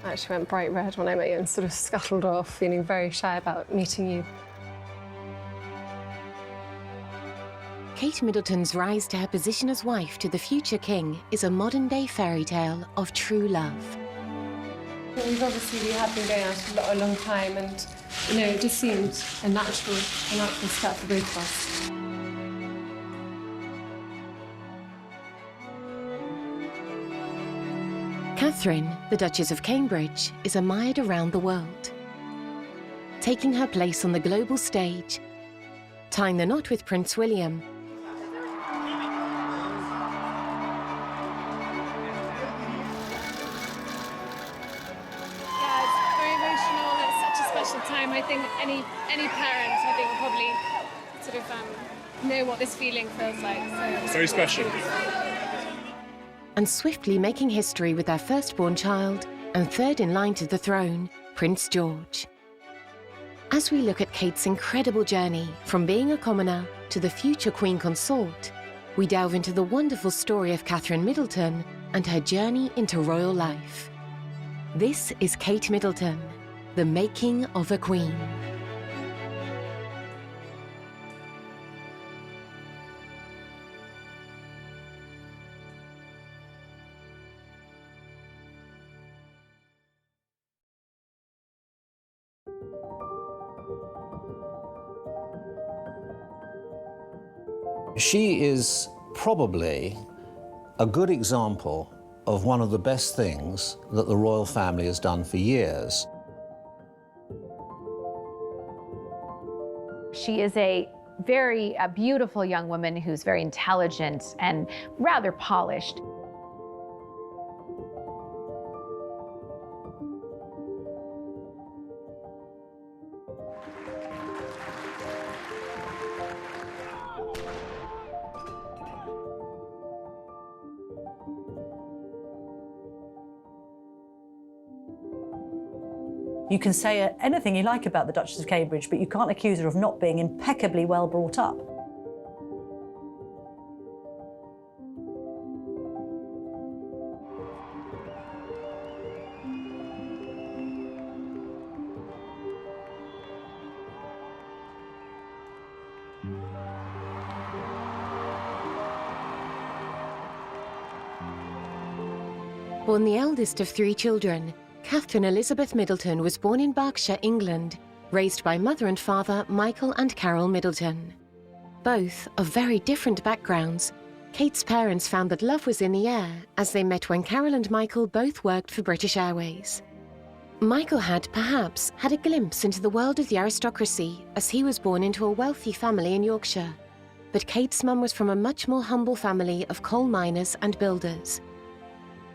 I actually went bright red when I met you and sort of scuttled off, feeling very shy about meeting you. Kate Middleton's rise to her position as wife to the future king is a modern-day fairy tale of true love. We had been going out a long time, and it just seemed a natural step for both of us. Catherine, the Duchess of Cambridge, is admired around the world, taking her place on the global stage, tying the knot with Prince William, Time. I think any parent, will probably sort of know what this feeling feels like. So it's very special. And swiftly making history with their firstborn child and third in line to the throne, Prince George. As we look at Kate's incredible journey from being a commoner to the future Queen Consort, we delve into the wonderful story of Catherine Middleton and her journey into royal life. This is Kate Middleton, the making of a queen. She is probably a good example of one of the best things that the royal family has done for years. She is a very beautiful young woman who's very intelligent and rather polished. You can say anything you like about the Duchess of Cambridge, but you can't accuse her of not being impeccably well brought up. Born the eldest of 3 children, Catherine Elizabeth Middleton was born in Berkshire, England, raised by mother and father Michael and Carol Middleton. Both of very different backgrounds, Kate's parents found that love was in the air as they met when Carol and Michael both worked for British Airways. Michael had, perhaps, had a glimpse into the world of the aristocracy as he was born into a wealthy family in Yorkshire. But Kate's mum was from a much more humble family of coal miners and builders.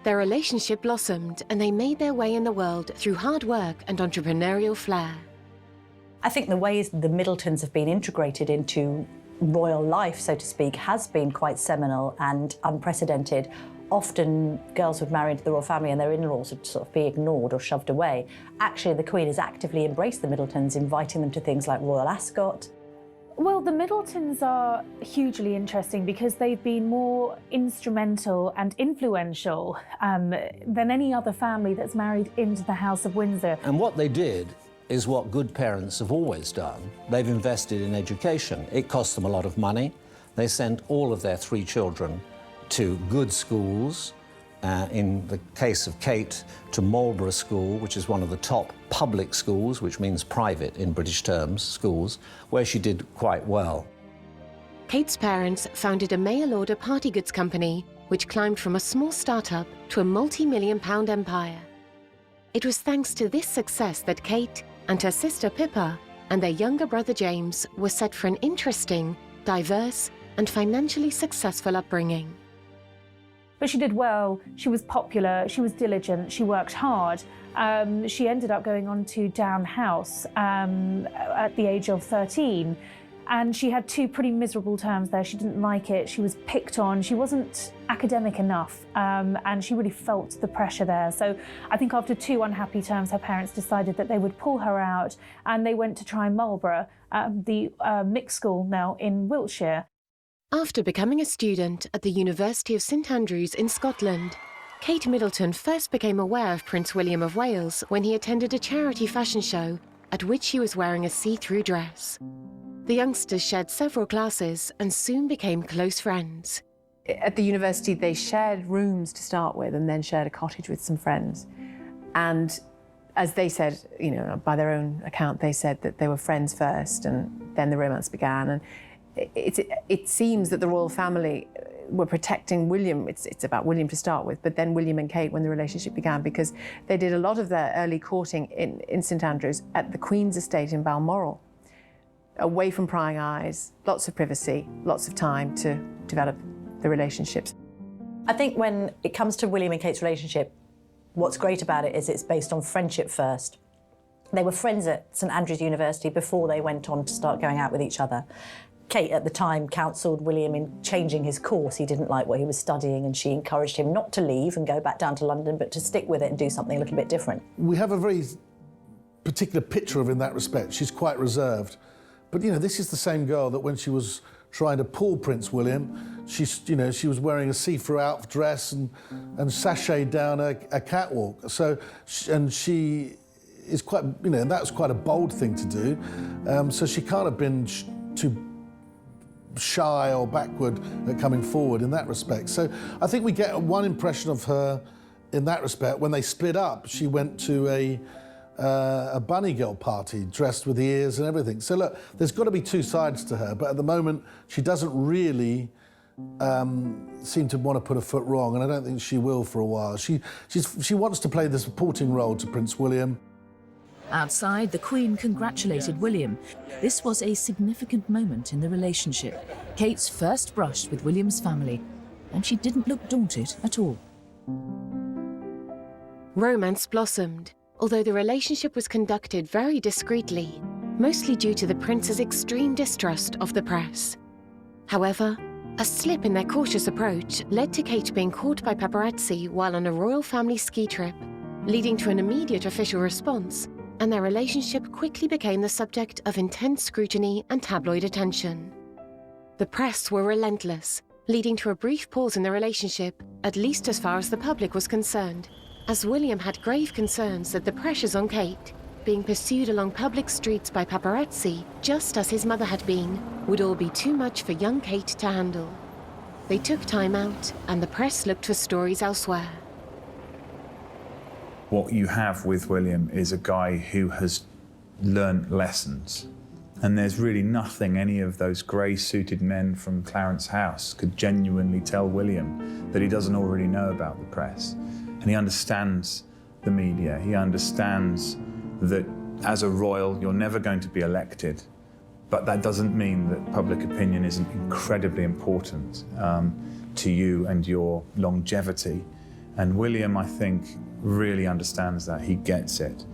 Their relationship blossomed and they made their way in the world through hard work and entrepreneurial flair. I think the ways the Middletons have been integrated into royal life, so to speak, has been quite seminal and unprecedented. Often girls would marry into the royal family and their in-laws would sort of be ignored or shoved away. Actually, the Queen has actively embraced the Middletons, inviting them to things like Royal Ascot. Well, the Middletons are hugely interesting because they've been more instrumental and influential than any other family that's married into the House of Windsor. And what they did is what good parents have always done. They've invested in education. It cost them a lot of money. They sent all of their 3 children to good schools. In the case of Kate, to Marlborough School, which is one of the top public schools, which means private in British terms, schools, where she did quite well. Kate's parents founded a mail-order party goods company, which climbed from a small start-up to a multi-million-pound empire. It was thanks to this success that Kate and her sister Pippa and their younger brother James were set for an interesting, diverse, and financially successful upbringing. But she did well, she was popular, she was diligent, she worked hard. She ended up going on to Down House at the age of 13. And she had 2 pretty miserable terms there. She didn't like it, she was picked on, she wasn't academic enough, and she really felt the pressure there. So I think after 2 unhappy terms, her parents decided that they would pull her out, and they went to try Marlborough, the mixed school now in Wiltshire. After becoming a student at the University of St Andrews in Scotland, Kate Middleton first became aware of Prince William of Wales when he attended a charity fashion show at which he was wearing a see-through dress. The youngsters shared several classes and soon became close friends. At the university, they shared rooms to start with and then shared a cottage with some friends. And as they said, you know, by their own account, they said that they were friends first and then the romance began. And it seems that the royal family were protecting William. It's about William to start with, but then William and Kate when the relationship began, because they did a lot of their early courting in St Andrews at the Queen's estate in Balmoral, away from prying eyes, lots of privacy, lots of time to develop the relationships. I think when it comes to William and Kate's relationship, what's great about it is it's based on friendship first. They were friends at St Andrews University before they went on to start going out with each other. Kate, at the time, counselled William in changing his course. He didn't like what he was studying, and she encouraged him not to leave and go back down to London, but to stick with it and do something a little bit different. We have a very particular picture of her in that respect. She's quite reserved. But, you know, this is the same girl that when she was trying to pull Prince William, she was wearing a see-through out dress and sashayed down a catwalk. So, and she is quite, you know, and that was quite a bold thing to do. So she can't have been too shy or backward at coming forward in that respect. So I think we get one impression of her in that respect. When they split up, she went to a bunny girl party dressed with the ears and everything. So look, there's got to be two sides to her, but at the moment she doesn't really seem to want to put a foot wrong, and I don't think she will for a while. She wants to play the supporting role to Prince William. Outside, the Queen congratulated William. This was a significant moment in the relationship. Kate's first brush with William's family, and she didn't look daunted at all. Romance blossomed, although the relationship was conducted very discreetly, mostly due to the prince's extreme distrust of the press. However, a slip in their cautious approach led to Kate being caught by paparazzi while on a royal family ski trip, leading to an immediate official response, and their relationship quickly became the subject of intense scrutiny and tabloid attention. The press were relentless, leading to a brief pause in the relationship, at least as far as the public was concerned, as William had grave concerns that the pressures on Kate, being pursued along public streets by paparazzi, just as his mother had been, would all be too much for young Kate to handle. They took time out, and the press looked for stories elsewhere. What you have with William is a guy who has learnt lessons. And there's really nothing any of those grey-suited men from Clarence House could genuinely tell William that he doesn't already know about the press. And he understands the media. He understands that as a royal, you're never going to be elected. But that doesn't mean that public opinion isn't incredibly important to you and your longevity. And William, I think, really understands that. He gets it.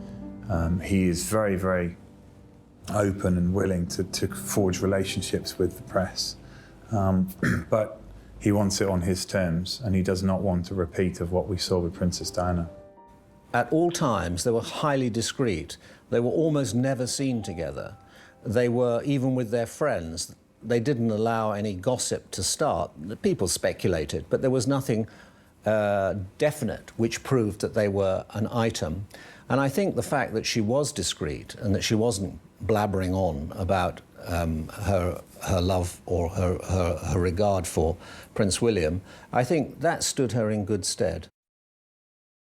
He is very, very open and willing to forge relationships with the press. But he wants it on his terms, and he does not want a repeat of what we saw with Princess Diana. At all times, they were highly discreet. They were almost never seen together. They were, even with their friends, they didn't allow any gossip to start. People speculated, but there was nothing definite which proved that they were an item. And I think the fact that she was discreet and that she wasn't blabbering on about her love or her regard for Prince William, I think that stood her in good stead.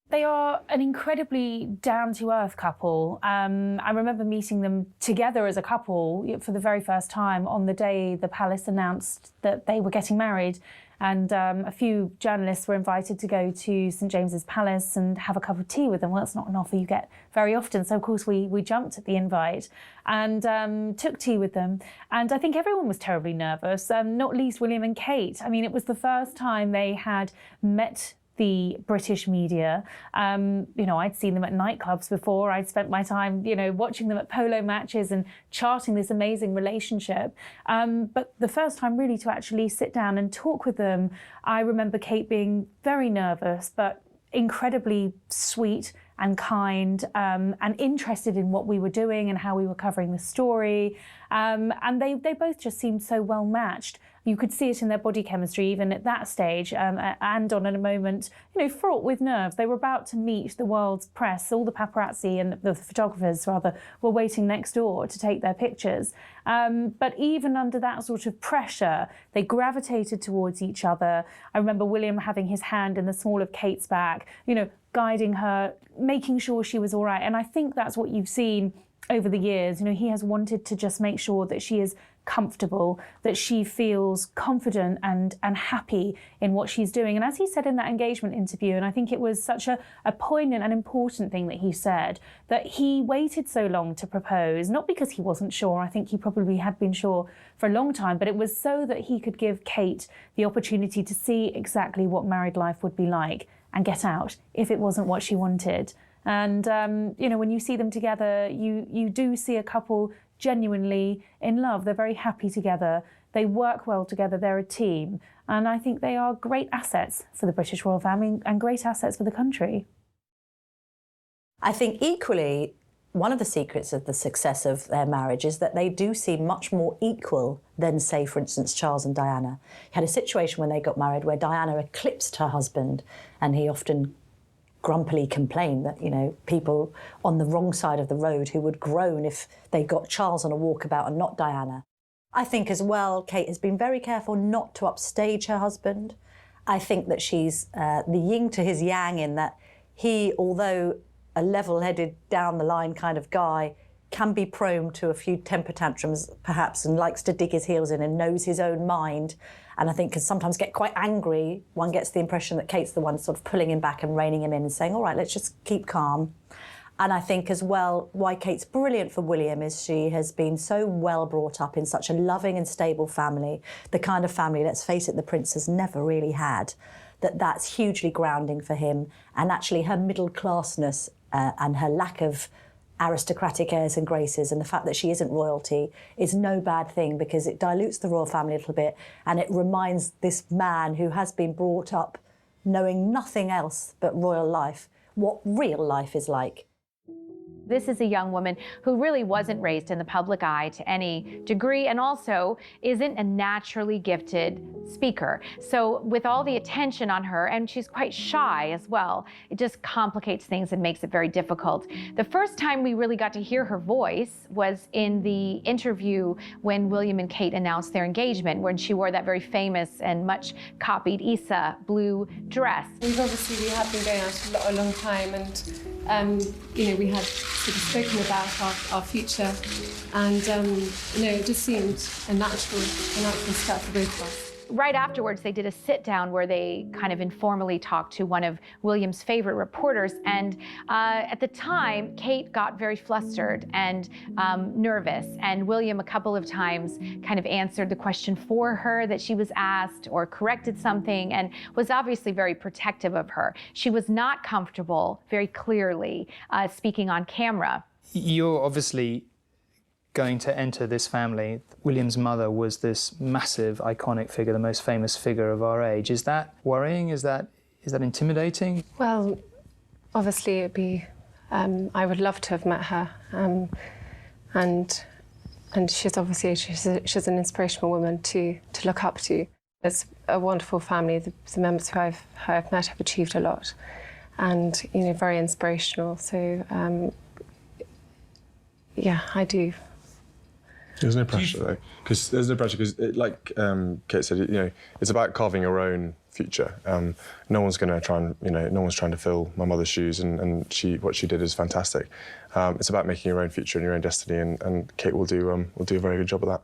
They are an incredibly down-to-earth couple. I remember meeting them together as a couple for the very first time on the day the palace announced that they were getting married. And a few journalists were invited to go to St James's Palace and have a cup of tea with them. Well, that's not an offer you get very often. So, of course, we jumped at the invite and took tea with them. And I think everyone was terribly nervous, not least William and Kate. I mean, it was the first time they had met the British media. I'd seen them at nightclubs before. I'd spent my time, watching them at polo matches and charting this amazing relationship. But the first time really to actually sit down and talk with them, I remember Kate being very nervous, but incredibly sweet and kind and interested in what we were doing and how we were covering the story. And they both just seemed so well matched. You could see it in their body chemistry even at that stage, and on a moment, fraught with nerves. They were about to meet the world's press. All the paparazzi and the photographers, rather, were waiting next door to take their pictures. But even under that sort of pressure, they gravitated towards each other. I remember William having his hand in the small of Kate's back, guiding her, making sure she was all right. And I think that's what you've seen over the years. He has wanted to just make sure that she is comfortable, that she feels confident and happy in what she's doing. And as he said in that engagement interview, and I think it was such a poignant and important thing that he said, that he waited so long to propose, not because he wasn't sure, I think he probably had been sure for a long time, but it was so that he could give Kate the opportunity to see exactly what married life would be like and get out if it wasn't what she wanted. And, when you see them together, you do see a couple genuinely in love. They're very happy together. They work well together. They're a team. And I think they are great assets for the British royal family and great assets for the country. I think equally, one of the secrets of the success of their marriage is that they do seem much more equal than, say, for instance, Charles and Diana. You had a situation when they got married where Diana eclipsed her husband, and he often grumpily complained that, people on the wrong side of the road who would groan if they got Charles on a walkabout and not Diana. I think as well, Kate has been very careful not to upstage her husband. I think that she's the yin to his yang in that he, although a level-headed, down-the-line kind of guy, can be prone to a few temper tantrums, perhaps, and likes to dig his heels in and knows his own mind. And I think can sometimes get quite angry. One gets the impression that Kate's the one sort of pulling him back and reining him in and saying, all right, let's just keep calm. And I think as well, why Kate's brilliant for William is she has been so well brought up in such a loving and stable family, the kind of family, let's face it, the Prince has never really had, that's hugely grounding for him. And actually her middle-classness and her lack of aristocratic airs and graces and the fact that she isn't royalty is no bad thing, because it dilutes the royal family a little bit and it reminds this man who has been brought up knowing nothing else but royal life what real life is like. This is a young woman who really wasn't raised in the public eye to any degree, and also isn't a naturally gifted speaker. So with all the attention on her, and she's quite shy as well, it just complicates things and makes it very difficult. The first time we really got to hear her voice was in the interview when William and Kate announced their engagement, when she wore that very famous and much copied Issa blue dress. We had been going out a long time, and we had sort of spoken about our future, and it just seemed a natural step for both of us. Right afterwards, they did a sit-down where they kind of informally talked to one of William's favorite reporters, and at the time, Kate got very flustered and nervous, and William a couple of times kind of answered the question for her that she was asked or corrected something, and was obviously very protective of her. She was not comfortable, very clearly, speaking on camera. You're obviously going to enter this family. William's mother was this massive, iconic figure, the most famous figure of our age. Is that worrying? Is that intimidating? Well, obviously it'd be, I would love to have met her. And she's obviously, she's an inspirational woman to look up to. It's a wonderful family. The members who I've met have achieved a lot, and, very inspirational. So, yeah, I do. There's no pressure though, because like Kate said, it's about carving your own future. No one's going to try and, no one's trying to fill my mother's shoes, and what she did is fantastic. It's about making your own future and your own destiny, and Kate will do a very good job of that.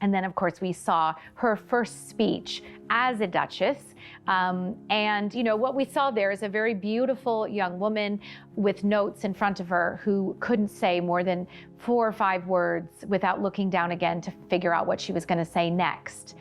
And then, of course, we saw her first speech as a Duchess. And, what we saw there is a very beautiful young woman with notes in front of her who couldn't say more than 4 or 5 words without looking down again to figure out what she was going to say next.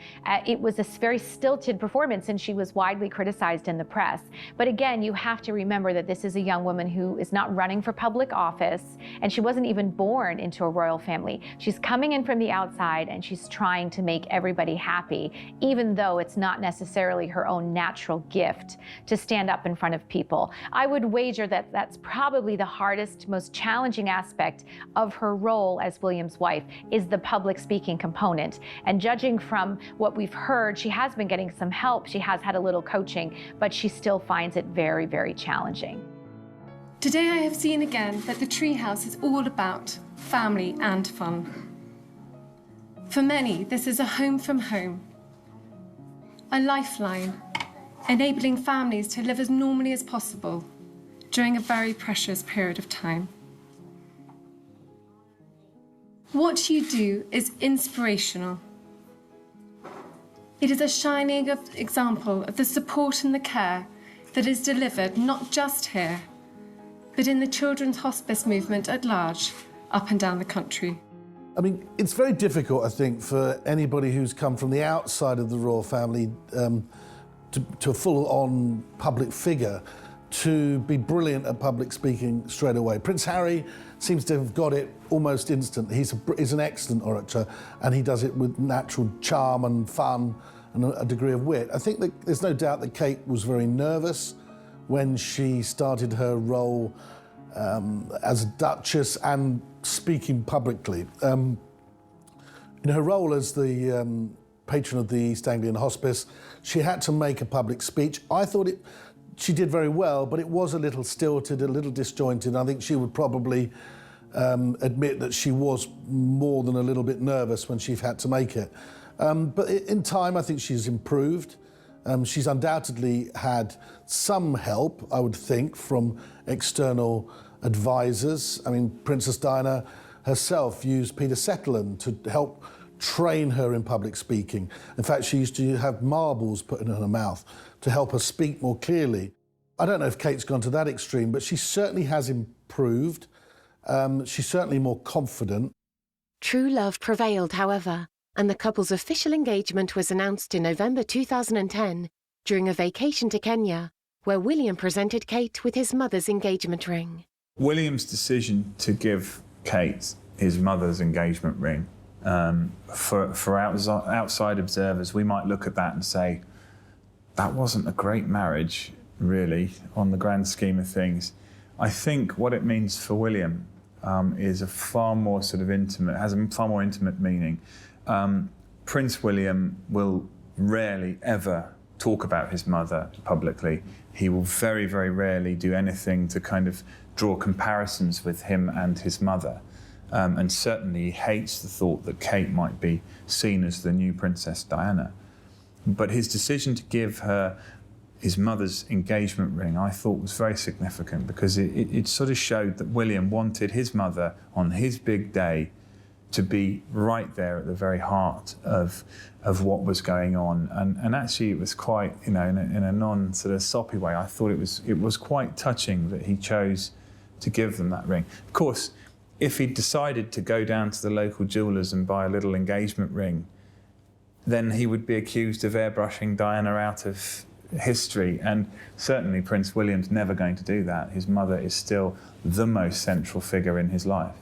It was a very stilted performance, and she was widely criticized in the press. But again, you have to remember that this is a young woman who is not running for public office, and she wasn't even born into a royal family. She's coming in from the outside, and she's she's trying to make everybody happy, even though it's not necessarily her own natural gift to stand up in front of people. I would wager that that's probably the hardest, most challenging aspect of her role as William's wife, is the public speaking component. And judging from what we've heard, she has been getting some help. She has had a little coaching, but she still finds it very, very challenging. Today I have seen again that the treehouse is all about family and fun. For many, this is a home from home, a lifeline, enabling families to live as normally as possible during a very precious period of time. What you do is inspirational. It is a shining example of the support and the care that is delivered not just here, but in the children's hospice movement at large, up and down the country. I mean, it's very difficult, I think, for anybody who's come from the outside of the royal family to a full-on public figure to be brilliant at public speaking straight away. Prince Harry seems to have got it almost instant. He's an excellent orator, and he does it with natural charm and fun and a degree of wit. I think that there's no doubt that Kate was very nervous when she started her role as a Duchess and speaking publicly. In her role as the patron of the East Anglian Hospice, she had to make a public speech. I thought she did very well, but it was a little stilted, a little disjointed. I think she would probably admit that she was more than a little bit nervous when she had to make it. But in time, I think she's improved. She's undoubtedly had some help, I would think, from external advisors. I mean, Princess Diana herself used Peter Setterland to help train her in public speaking. In fact, she used to have marbles put in her mouth to help her speak more clearly. I don't know if Kate's gone to that extreme, but she certainly has improved. She's certainly more confident. True love prevailed, however, and the couple's official engagement was announced in November 2010 during a vacation to Kenya, where William presented Kate with his mother's engagement ring. William's decision to give Kate his mother's engagement ring, for outside observers, we might look at that and say, that wasn't a great marriage, really, on the grand scheme of things. I think what it means for William is a far more sort of intimate, has a far more intimate meaning. Prince William will rarely ever talk about his mother publicly. He will very, very rarely do anything to kind of draw comparisons with him and his mother. And certainly he hates the thought that Kate might be seen as the new Princess Diana. But his decision to give her his mother's engagement ring, I thought, was very significant, because it sort of showed that William wanted his mother on his big day to be right there at the very heart of what was going on. And actually it was quite, you know, in a non sort of soppy way, I thought it was quite touching that he chose to give them that ring. Of course, if he'd decided to go down to the local jewellers and buy a little engagement ring, then he would be accused of airbrushing Diana out of history. And certainly Prince William's never going to do that. His mother is still the most central figure in his life.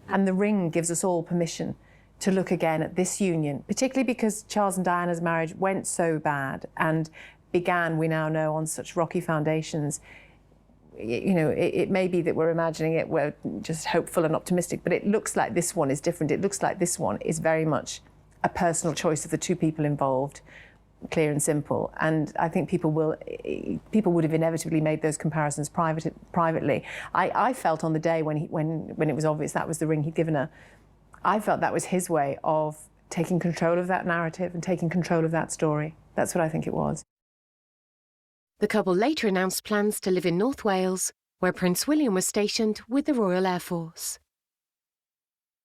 And the ring gives us all permission to look again at this union, particularly because Charles and Diana's marriage went so bad and began, we now know, on such rocky foundations. You know, it may be that we're imagining it, we're just hopeful and optimistic, but it looks like this one is different. It looks like this one is very much a personal choice of the two people involved, clear and simple. And I think people would have inevitably made those comparisons privately. I felt on the day when it was obvious that was the ring he'd given her, I felt that was his way of taking control of that narrative and taking control of that story. That's what I think it was. The couple later announced plans to live in North Wales, where Prince William was stationed with the Royal Air Force.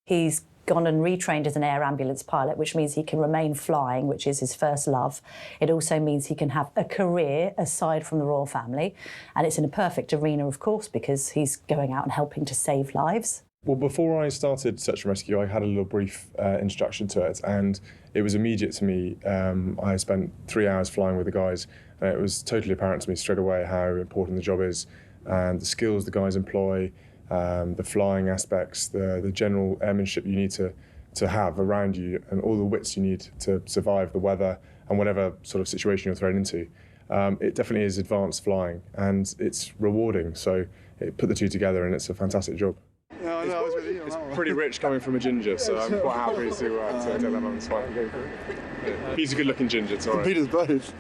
He's gone and retrained as an air ambulance pilot, which means he can remain flying, which is his first love. It also means he can have a career aside from the royal family. And it's in a perfect arena, of course, because he's going out and helping to save lives. Well, before I started Search and Rescue, I had a little brief introduction to it, and it was immediate to me. I spent 3 hours flying with the guys, and it was totally apparent to me straight away how important the job is, and the skills the guys employ, the flying aspects, the general airmanship you need to to have around you and all the wits you need to survive the weather and whatever sort of situation you're thrown into. It definitely is advanced flying, and it's rewarding. So it put the two together, and it's a fantastic job. No, I know, I was with you. It's pretty rich coming from a ginger, so I'm quite happy to take that on this one. He's a good-looking ginger, it's all right. Peter's both.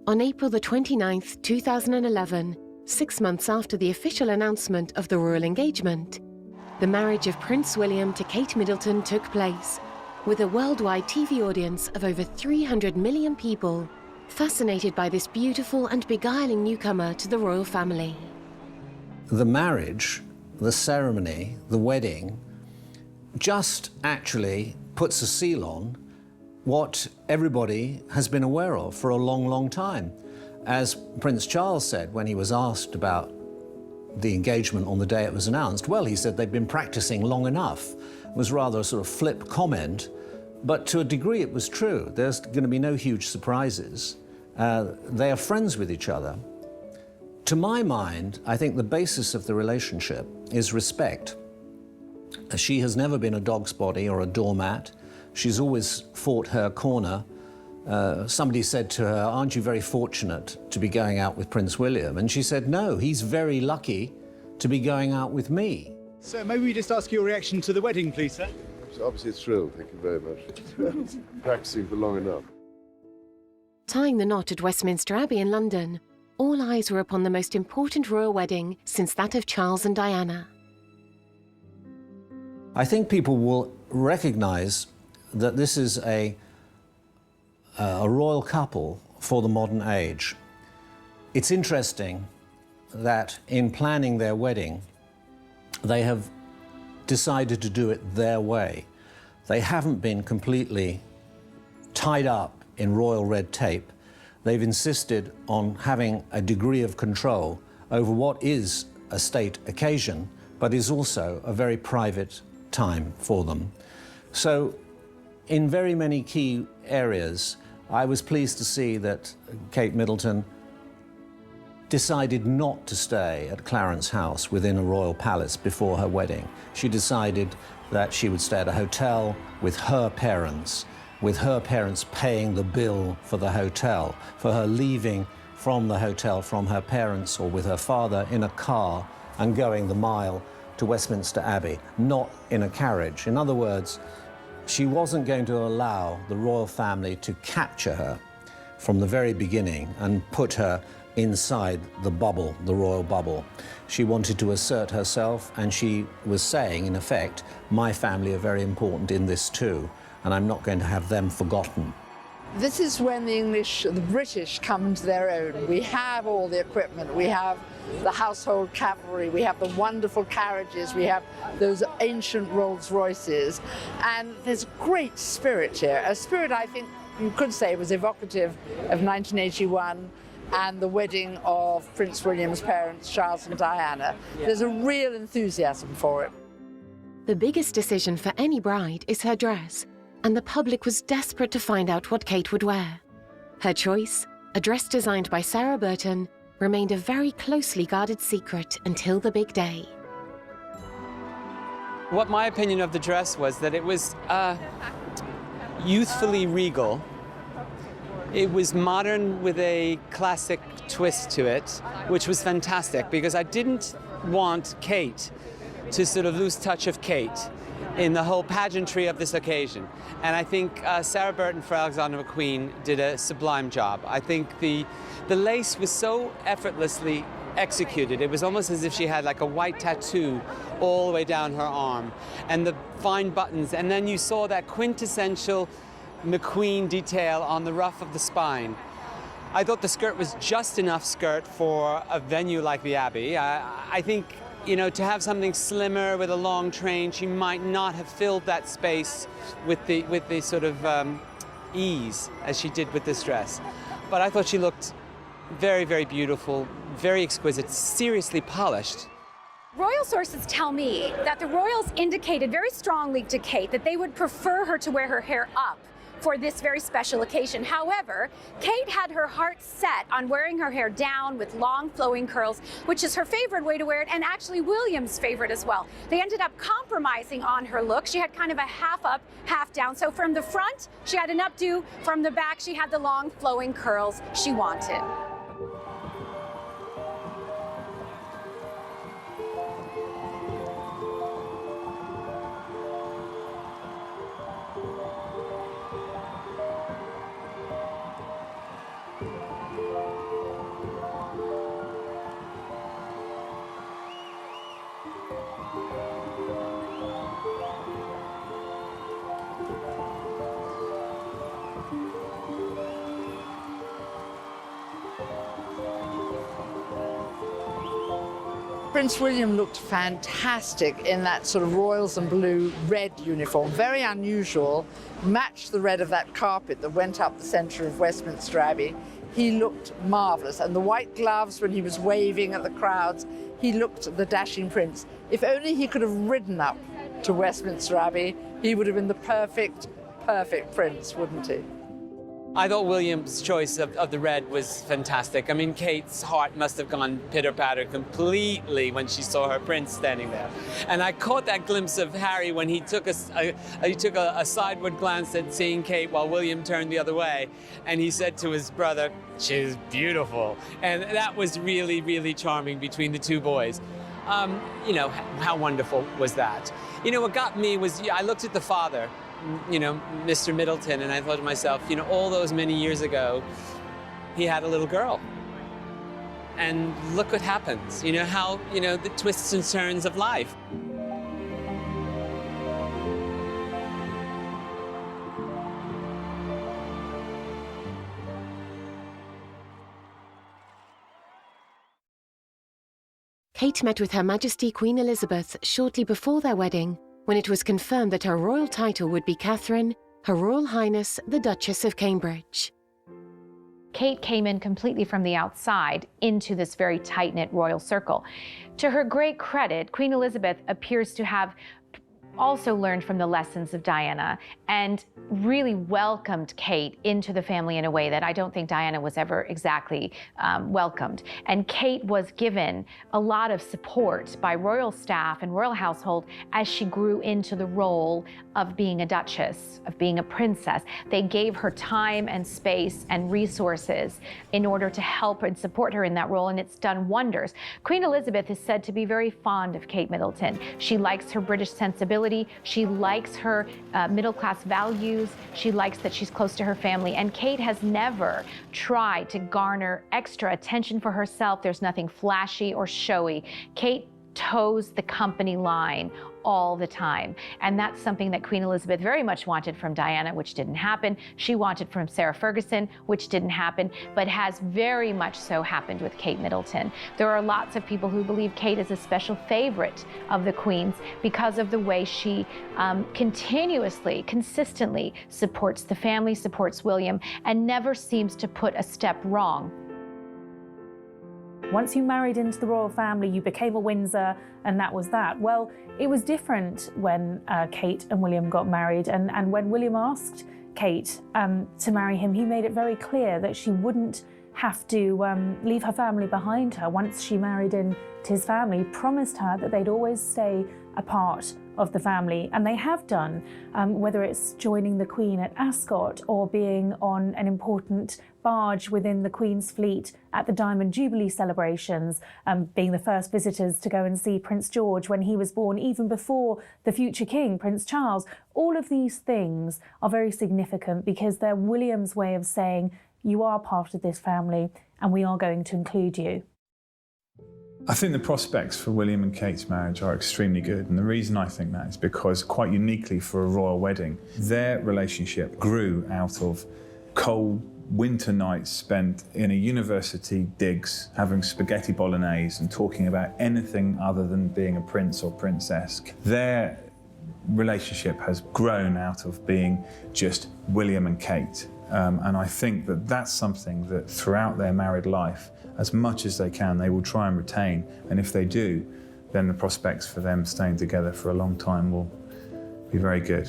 On April the 29th, 2011, 6 months after the official announcement of the royal engagement, the marriage of Prince William to Kate Middleton took place, with a worldwide TV audience of over 300 million people, fascinated by this beautiful and beguiling newcomer to the royal family. The marriage, the ceremony, the wedding, just actually puts a seal on what everybody has been aware of for a long, long time. As Prince Charles said when he was asked about the engagement on the day it was announced, well, he said they'd been practicing long enough. It was rather a sort of flip comment, but to a degree it was true. There's going to be no huge surprises. They are friends with each other. To my mind, I think the basis of the relationship is respect. She has never been a dog's body or a doormat. She's always fought her corner. Somebody said to her, "Aren't you very fortunate to be going out with Prince William?" And she said, "No, he's very lucky to be going out with me." So maybe we just ask your reaction to the wedding, please, sir? Obviously thrilled, thank you very much. Practicing for long enough. Tying the knot at Westminster Abbey in London, all eyes were upon the most important royal wedding since that of Charles and Diana. I think people will recognise that this is a royal couple for the modern age. It's interesting that in planning their wedding, they have decided to do it their way. They haven't been completely tied up in royal red tape. They've insisted on having a degree of control over what is a state occasion, but is also a very private time for them. So in very many key areas, I was pleased to see that Kate Middleton decided not to stay at Clarence House within a royal palace before her wedding. She decided that she would stay at a hotel with her parents paying the bill for the hotel, for her leaving from the hotel from her parents or with her father in a car and going the mile to Westminster Abbey, not in a carriage. In other words, she wasn't going to allow the royal family to capture her from the very beginning and put her inside the bubble, the royal bubble. She wanted to assert herself, and she was saying, in effect, my family are very important in this too, and I'm not going to have them forgotten. This is when the British come into their own. We have all the equipment, we have the household cavalry, we have the wonderful carriages, we have those ancient Rolls Royces, and there's great spirit here, a spirit I think you could say was evocative of 1981 and the wedding of Prince William's parents, Charles and Diana. There's a real enthusiasm for it. The biggest decision for any bride is her dress, and the public was desperate to find out what Kate would wear. Her choice, a dress designed by Sarah Burton, remained a very closely guarded secret until the big day. What my opinion of the dress was that it was youthfully regal. It was modern with a classic twist to it, which was fantastic because I didn't want Kate to sort of lose touch of Kate in the whole pageantry of this occasion. And I think Sarah Burton for Alexander McQueen did a sublime job. I think the lace was so effortlessly executed. It was almost as if she had like a white tattoo all the way down her arm, and the fine buttons. And then you saw that quintessential McQueen detail on the ruff of the spine. I thought the skirt was just enough skirt for a venue like the Abbey. I think, you know, to have something slimmer with a long train, she might not have filled that space with the sort of ease as she did with this dress. But I thought she looked very, very beautiful, very exquisite, seriously polished. Royal sources tell me that the royals indicated very strongly to Kate that they would prefer her to wear her hair up for this very special occasion. However, Kate had her heart set on wearing her hair down with long flowing curls, which is her favorite way to wear it, and actually William's favorite as well. They ended up compromising on her look. She had kind of a half up, half down. So from the front, she had an updo. From the back, she had the long flowing curls she wanted. Prince William looked fantastic in that sort of royals and blue red uniform, very unusual, matched the red of that carpet that went up the centre of Westminster Abbey. He looked marvellous, and the white gloves when he was waving at the crowds, he looked the dashing prince. If only he could have ridden up to Westminster Abbey, he would have been the perfect prince, wouldn't he? I thought William's choice of the red was fantastic. I mean, Kate's heart must have gone pitter-patter completely when she saw her prince standing there. And I caught that glimpse of Harry when he took a sideward glance at seeing Kate while William turned the other way. And he said to his brother, "She's beautiful." And that was really, really charming between the two boys. You know, how wonderful was that? You know, what got me was, I looked at the father, you know, Mr. Middleton, and I thought to myself, you know, all those many years ago, he had a little girl. And look what happens, you know, how, you know, the twists and turns of life. Kate met with Her Majesty Queen Elizabeth shortly before their wedding, when it was confirmed that her royal title would be Catherine, Her Royal Highness the Duchess of Cambridge. Kate came in completely from the outside into this very tight-knit royal circle. To her great credit, Queen Elizabeth appears to have also learned from the lessons of Diana and really welcomed Kate into the family in a way that I don't think Diana was ever exactly welcomed. And Kate was given a lot of support by royal staff and royal household as she grew into the role of being a duchess, of being a princess. They gave her time and space and resources in order to help and support her in that role, and it's done wonders. Queen Elizabeth is said to be very fond of Kate Middleton. She likes her British sensibility. She likes her middle-class values. She likes that she's close to her family. And Kate has never tried to garner extra attention for herself. There's nothing flashy or showy. Kate toes the company line all the time. And that's something that Queen Elizabeth very much wanted from Diana, which didn't happen. She wanted from Sarah Ferguson, which didn't happen, but has very much so happened with Kate Middleton. There are lots of people who believe Kate is a special favorite of the Queen's because of the way she continuously, consistently supports the family, supports William, and never seems to put a step wrong. Once you married into the royal family, you became a Windsor, and that was that. Well, it was different when Kate and William got married, and when William asked Kate to marry him, he made it very clear that she wouldn't have to leave her family behind her once she married into his family. He promised her that they'd always stay a part of the family, and they have done, whether it's joining the Queen at Ascot or being on an important barge within the Queen's fleet at the Diamond Jubilee celebrations, being the first visitors to go and see Prince George when he was born, even before the future king, Prince Charles. All of these things are very significant because they're William's way of saying, you are part of this family and we are going to include you. I think the prospects for William and Kate's marriage are extremely good, and the reason I think that is because, quite uniquely for a royal wedding, their relationship grew out of cold winter nights spent in a university digs having spaghetti bolognese and talking about anything other than being a prince or princess. Their relationship has grown out of being just William and Kate. And I think that that's something that throughout their married life, as much as they can, they will try and retain. And if they do, then the prospects for them staying together for a long time will be very good.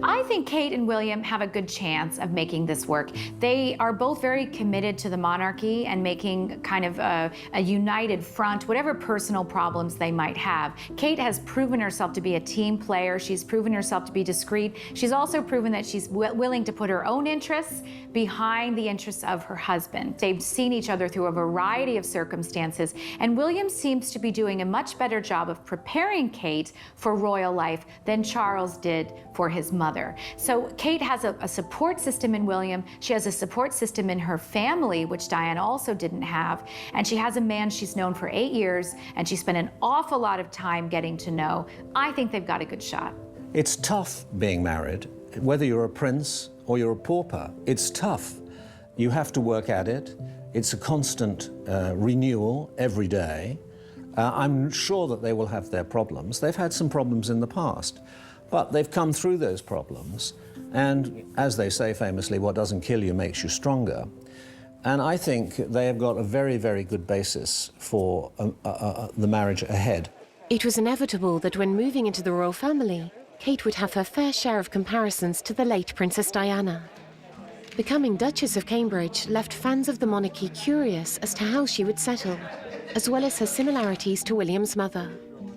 I think Kate and William have a good chance of making this work. They are both very committed to the monarchy and making kind of a united front, whatever personal problems they might have. Kate has proven herself to be a team player. She's proven herself to be discreet. She's also proven that she's willing to put her own interests behind the interests of her husband. They've seen each other through a variety of circumstances, and William seems to be doing a much better job of preparing Kate for royal life than Charles did for his mother. So Kate has a support system in William. She has a support system in her family, which Diana also didn't have. And she has a man she's known for 8 years, and she spent an awful lot of time getting to know. I think they've got a good shot. It's tough being married, whether you're a prince or you're a pauper. It's tough. You have to work at it. It's a constant renewal every day. I'm sure that they will have their problems. They've had some problems in the past, but they've come through those problems. And as they say famously, what doesn't kill you makes you stronger. And I think they have got a very, very good basis for the marriage ahead. It was inevitable that when moving into the royal family, Kate would have her fair share of comparisons to the late Princess Diana. Becoming Duchess of Cambridge left fans of the monarchy curious as to how she would settle, as well as her similarities to William's mother.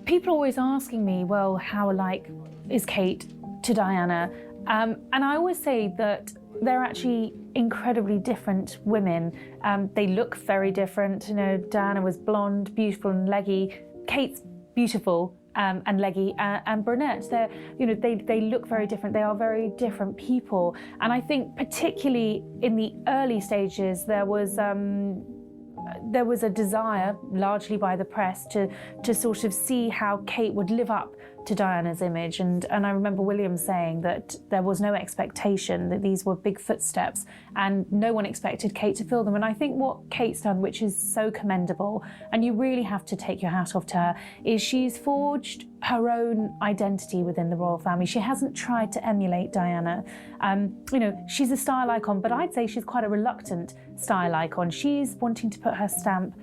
People are always asking me, well, how alike is Kate to Diana? And I always say that they're actually incredibly different women. They look very different. You know, Diana was blonde, beautiful and leggy. Kate's beautiful and leggy and brunette. They're, you know, they look very different. They are very different people. And I think particularly in the early stages, there was a desire, largely by the press, to sort of see how Kate would live up to Diana's image. And I remember William saying that there was no expectation, that these were big footsteps, and no one expected Kate to fill them. And I think what Kate's done, which is so commendable, and you really have to take your hat off to her, is she's forged her own identity within the royal family. She hasn't tried to emulate Diana. You know, she's a style icon, but I'd say she's quite a reluctant style icon. She's wanting to put her stamp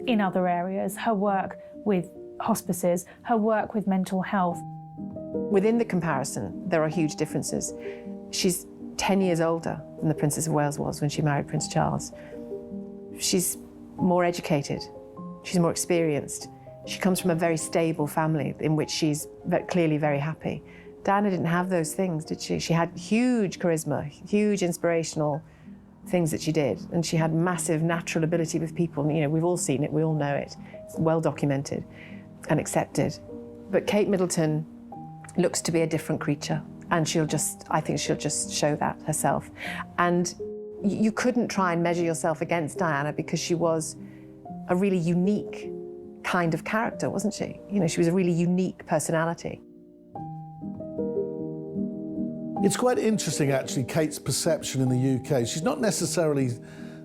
in other areas, her work with hospices, her work with mental health. Within the comparison, there are huge differences. She's 10 years older than the Princess of Wales was when she married Prince Charles. She's more educated, she's more experienced. She comes from a very stable family in which she's clearly very happy. Diana didn't have those things, did she? She had huge charisma, huge inspirational things that she did, and she had massive natural ability with people. You know, we've all seen it, we all know it. It's well documented and accepted. But Kate Middleton looks to be a different creature, and I think she'll just show that herself. And you couldn't try and measure yourself against Diana because she was a really unique kind of character, wasn't she? You know, she was a really unique personality. It's quite interesting, actually, Kate's perception in the UK. She's not necessarily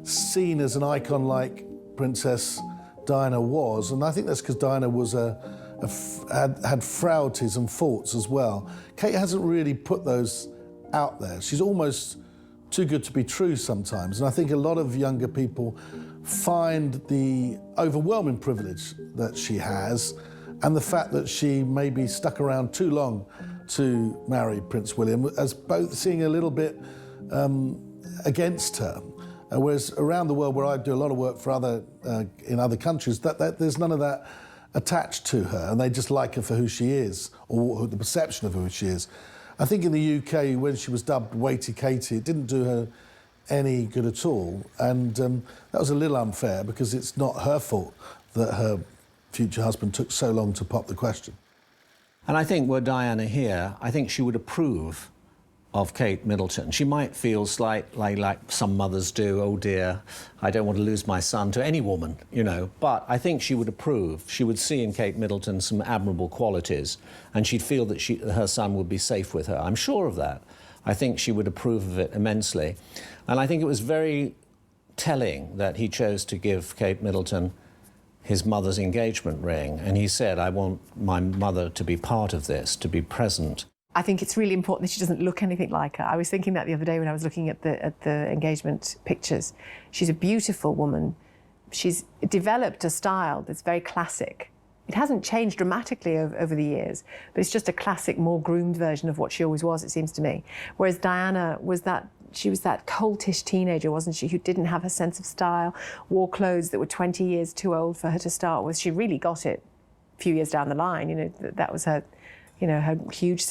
seen as an icon like Princess Diana was, and I think that's because Diana was had frailties and faults as well. Kate hasn't really put those out there. She's almost too good to be true sometimes, and I think a lot of younger people find the overwhelming privilege that she has and the fact that she maybe stuck around too long to marry Prince William as both seeing a little bit against her. Whereas around the world, where I do a lot of work for in other countries, that there's none of that attached to her, and they just like her for who she is, or the perception of who she is. I think in the UK, when she was dubbed Waity Katie, it didn't do her any good at all, and that was a little unfair because it's not her fault that her future husband took so long to pop the question. And I think were Diana here, I think she would approve of Kate Middleton. She might feel slightly like some mothers do, oh dear, I don't want to lose my son, to any woman, you know. But I think she would approve. She would see in Kate Middleton some admirable qualities, and she'd feel that her son would be safe with her. I'm sure of that. I think she would approve of it immensely. And I think it was very telling that he chose to give Kate Middleton his mother's engagement ring, and he said, I want my mother to be part of this, to be present. I think it's really important that she doesn't look anything like her. I was thinking that the other day when I was looking at the engagement pictures. She's a beautiful woman. She's developed a style that's very classic, It hasn't changed dramatically over the years, but it's just a classic, more groomed version of what she always was, it seems to me. Whereas Diana was she was that coltish teenager, wasn't she, who didn't have a sense of style, wore clothes that were 20 years too old for her to start with. She really got it a few years down the line. You know, that was her, you know,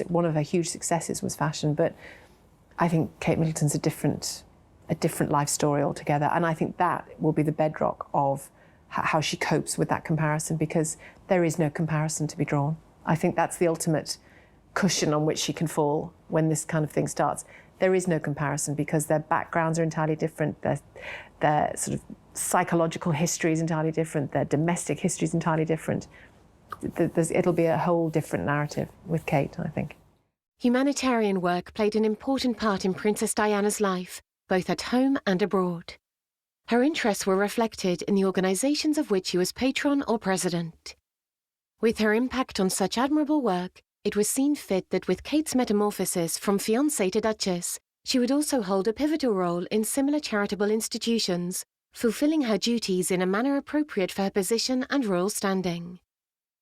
one of her huge successes was fashion. But I think Kate Middleton's a different life story altogether, and I think that will be the bedrock of how she copes with that comparison, because there is no comparison to be drawn. I think that's the ultimate cushion on which she can fall when this kind of thing starts. There is no comparison because their backgrounds are entirely different, their sort of psychological history is entirely different, their domestic history is entirely different. It'll be a whole different narrative with Kate, I think. Humanitarian work played an important part in Princess Diana's life, both at home and abroad. Her interests were reflected in the organisations of which she was patron or president. With her impact on such admirable work, it was seen fit that with Kate's metamorphosis from fiancée to duchess, she would also hold a pivotal role in similar charitable institutions, fulfilling her duties in a manner appropriate for her position and royal standing.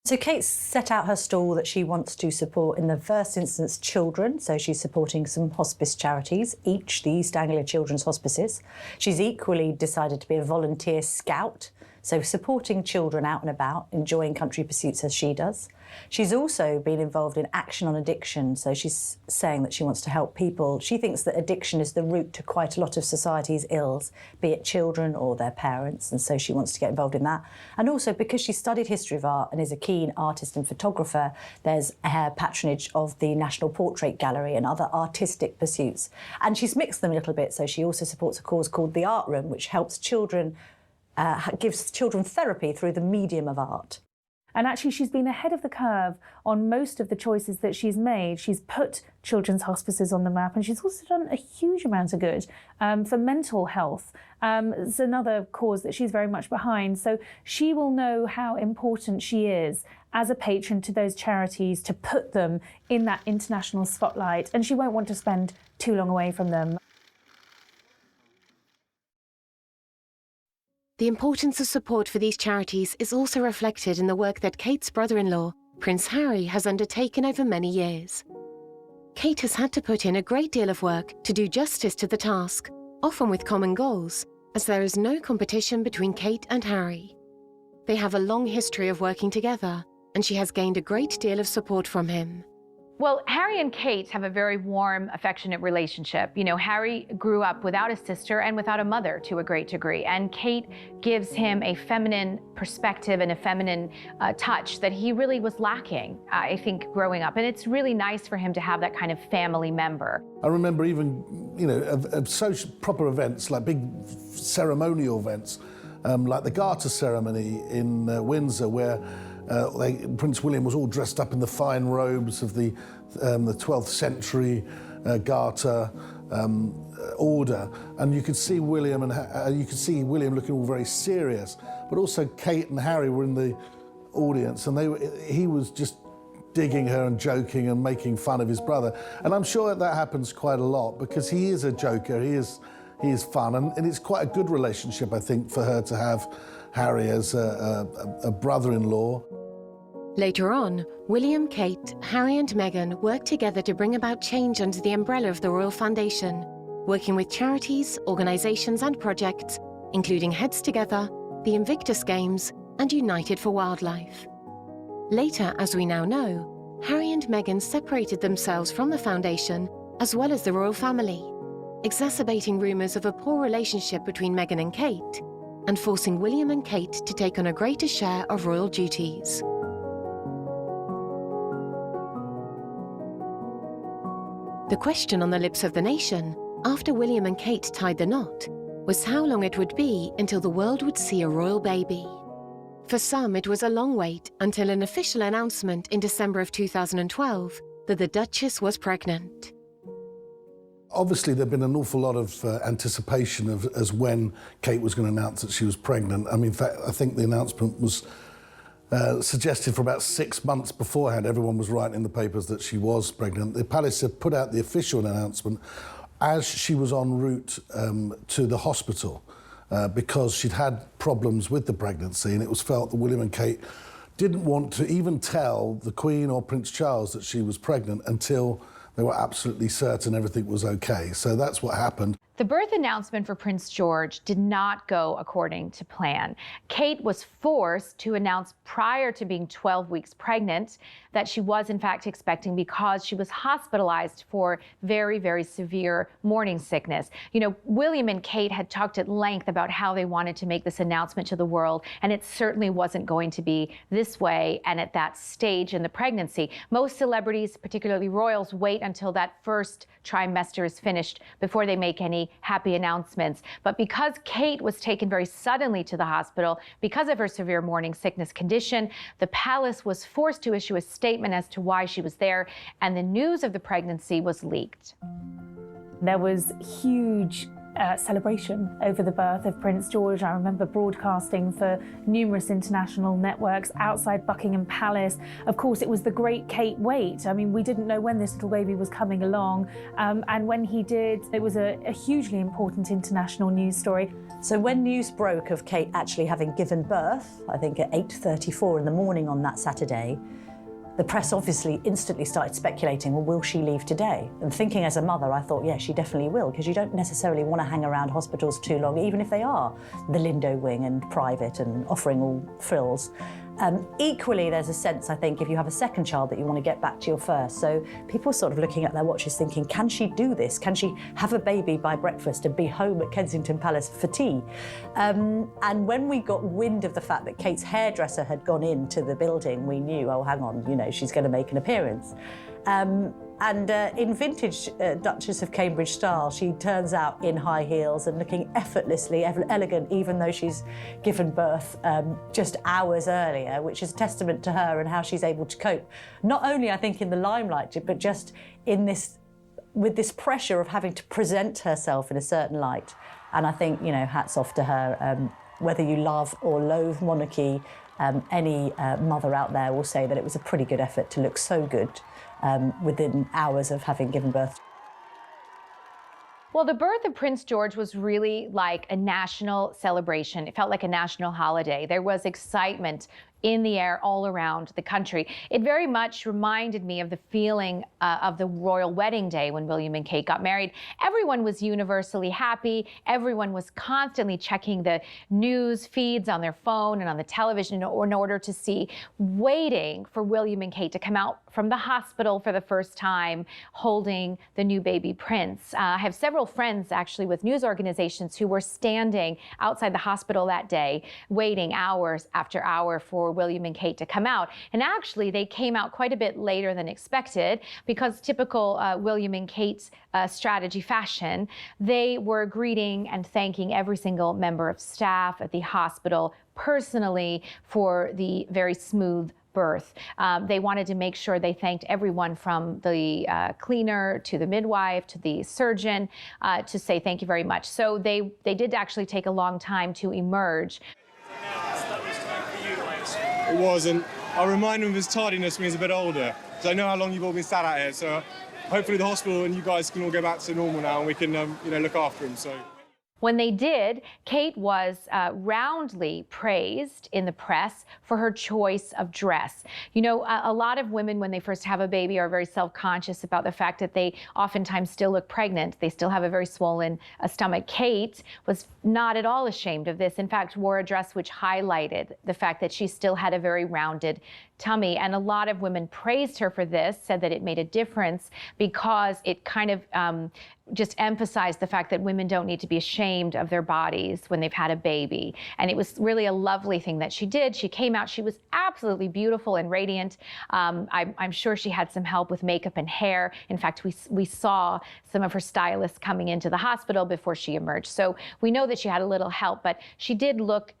So Kate set out her stall that she wants to support, in the first instance, children. So she's supporting some hospice charities, each the East Anglia Children's Hospices. She's equally decided to be a volunteer scout, so supporting children out and about, enjoying country pursuits as she does. She's also been involved in action on addiction, so she's saying that she wants to help people. She thinks that addiction is the root to quite a lot of society's ills, be it children or their parents, and so she wants to get involved in that. And also, because she studied history of art and is a keen artist and photographer, there's her patronage of the National Portrait Gallery and other artistic pursuits. And she's mixed them a little bit, so she also supports a cause called the Art Room, which helps children, gives children therapy through the medium of art. And actually, she's been ahead of the curve on most of the choices that she's made. She's put children's hospices on the map, and she's also done a huge amount of good for mental health. It's another cause that she's very much behind. So she will know how important she is as a patron to those charities, to put them in that international spotlight, and she won't want to spend too long away from them. The importance of support for these charities is also reflected in the work that Kate's brother-in-law, Prince Harry, has undertaken over many years. Kate has had to put in a great deal of work to do justice to the task, often with common goals, as there is no competition between Kate and Harry. They have a long history of working together, and she has gained a great deal of support from him. Well, Harry and Kate have a very warm, affectionate relationship. You know, Harry grew up without a sister and without a mother to a great degree, and Kate gives him a feminine perspective and a feminine touch that he really was lacking, I think, growing up. And it's really nice for him to have that kind of family member. I remember even, you know, of social proper events, like big ceremonial events, like the Garter ceremony in Windsor, where Prince William was all dressed up in the fine robes of the 12th century Garter order, and you could see William looking all very serious. But also Kate and Harry were in the audience, and he was just digging her and joking and making fun of his brother. And I'm sure that happens quite a lot because he is a joker. He is fun, and it's quite a good relationship, I think, for her to have Harry as a brother-in-law. Later on, William, Kate, Harry and Meghan worked together to bring about change under the umbrella of the Royal Foundation, working with charities, organisations and projects, including Heads Together, the Invictus Games and United for Wildlife. Later, as we now know, Harry and Meghan separated themselves from the foundation as well as the royal family, exacerbating rumours of a poor relationship between Meghan and Kate, and forcing William and Kate to take on a greater share of royal duties. The question on the lips of the nation, after William and Kate tied the knot, was how long it would be until the world would see a royal baby. For some, it was a long wait until an official announcement in December of 2012 that the Duchess was pregnant. Obviously, there'd been an awful lot of anticipation as when Kate was going to announce that she was pregnant. I mean, in fact, I think the announcement was suggested for about 6 months beforehand. Everyone was writing in the papers that she was pregnant. The palace had put out the official announcement as she was en route to the hospital because she'd had problems with the pregnancy, and it was felt that William and Kate didn't want to even tell the Queen or Prince Charles that she was pregnant until they were absolutely certain everything was okay. So that's what happened. The birth announcement for Prince George did not go according to plan. Kate was forced to announce prior to being 12 weeks pregnant that she was in fact expecting because she was hospitalized for very, very severe morning sickness. You know, William and Kate had talked at length about how they wanted to make this announcement to the world, and it certainly wasn't going to be this way and at that stage in the pregnancy. Most celebrities, particularly royals, wait until that first trimester is finished before they make any happy announcements. But because Kate was taken very suddenly to the hospital because of her severe morning sickness condition, the palace was forced to issue a statement as to why she was there, and the news of the pregnancy was leaked. There was huge celebration over the birth of Prince George. I remember broadcasting for numerous international networks outside Buckingham Palace. Of course, it was the great Kate wait. I mean, we didn't know when this little baby was coming along. And when he did, it was a hugely important international news story. So when news broke of Kate actually having given birth, I think at 8:34 in the morning on that Saturday, the press obviously instantly started speculating, well, will she leave today? And thinking as a mother, I thought, yeah, she definitely will, because you don't necessarily want to hang around hospitals too long, even if they are the Lindo wing and private and offering all frills. Equally, there's a sense, I think, if you have a second child that you want to get back to your first. So people are sort of looking at their watches thinking, can she do this? Can she have a baby by breakfast and be home at Kensington Palace for tea? And when we got wind of the fact that Kate's hairdresser had gone into the building, we knew, oh, hang on, you know, she's going to make an appearance. And in vintage Duchess of Cambridge style, she turns out in high heels and looking effortlessly elegant, even though she's given birth just hours earlier, which is a testament to her and how she's able to cope. Not only, I think, in the limelight, but just in this, with this pressure of having to present herself in a certain light. And I think, you know, hats off to her. Whether you love or loathe monarchy, any mother out there will say that it was a pretty good effort to look so good within hours of having given birth. Well, the birth of Prince George was really like a national celebration. It felt like a national holiday. There was excitement in the air all around the country. It very much reminded me of the feeling of the royal wedding day when William and Kate got married. Everyone was universally happy. Everyone was constantly checking the news feeds on their phone and on the television in order to see, waiting for William and Kate to come out from the hospital for the first time, holding the new baby prince. I have several friends actually with news organizations who were standing outside the hospital that day, waiting hours after hour for William and Kate to come out. And actually, they came out quite a bit later than expected because typical William and Kate's strategy fashion, they were greeting and thanking every single member of staff at the hospital personally for the very smooth birth. They wanted to make sure they thanked everyone from the cleaner to the midwife to the surgeon to say thank you very much. So they did actually take a long time to emerge. It wasn't. I'll remind him of his tardiness when he's a bit older, because I know how long you've all been sat out here, so hopefully the hospital and you guys can all go back to normal now and we can you know, look after him. So. When they did, Kate was roundly praised in the press for her choice of dress. You know, a lot of women, when they first have a baby, are very self-conscious about the fact that they oftentimes still look pregnant. They still have a very swollen stomach. Kate was not at all ashamed of this. In fact, wore a dress which highlighted the fact that she still had a very rounded tummy. And a lot of women praised her for this, said that it made a difference because it kind of just emphasized the fact that women don't need to be ashamed of their bodies when they've had a baby. And it was really a lovely thing that she did. She came out, she was absolutely beautiful and radiant. I'm sure she had some help with makeup and hair. In fact, we saw some of her stylists coming into the hospital before she emerged. So we know that she had a little help, but she did look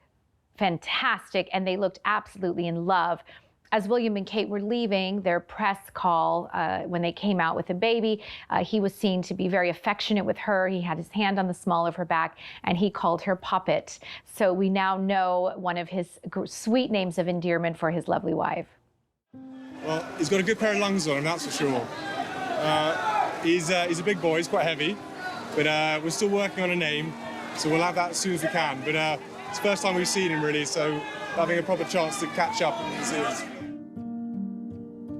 fantastic and they looked absolutely in love. As William and Kate were leaving their press call when they came out with the baby, he was seen to be very affectionate with her. He had his hand on the small of her back and he called her Puppet. So we now know one of his sweet names of endearment for his lovely wife. Well, he's got a good pair of lungs on him, that's for sure. He's a big boy, he's quite heavy, but we're still working on a name, so we'll have that as soon as we can. But it's the first time we've seen him really, so having a proper chance to catch up in the series.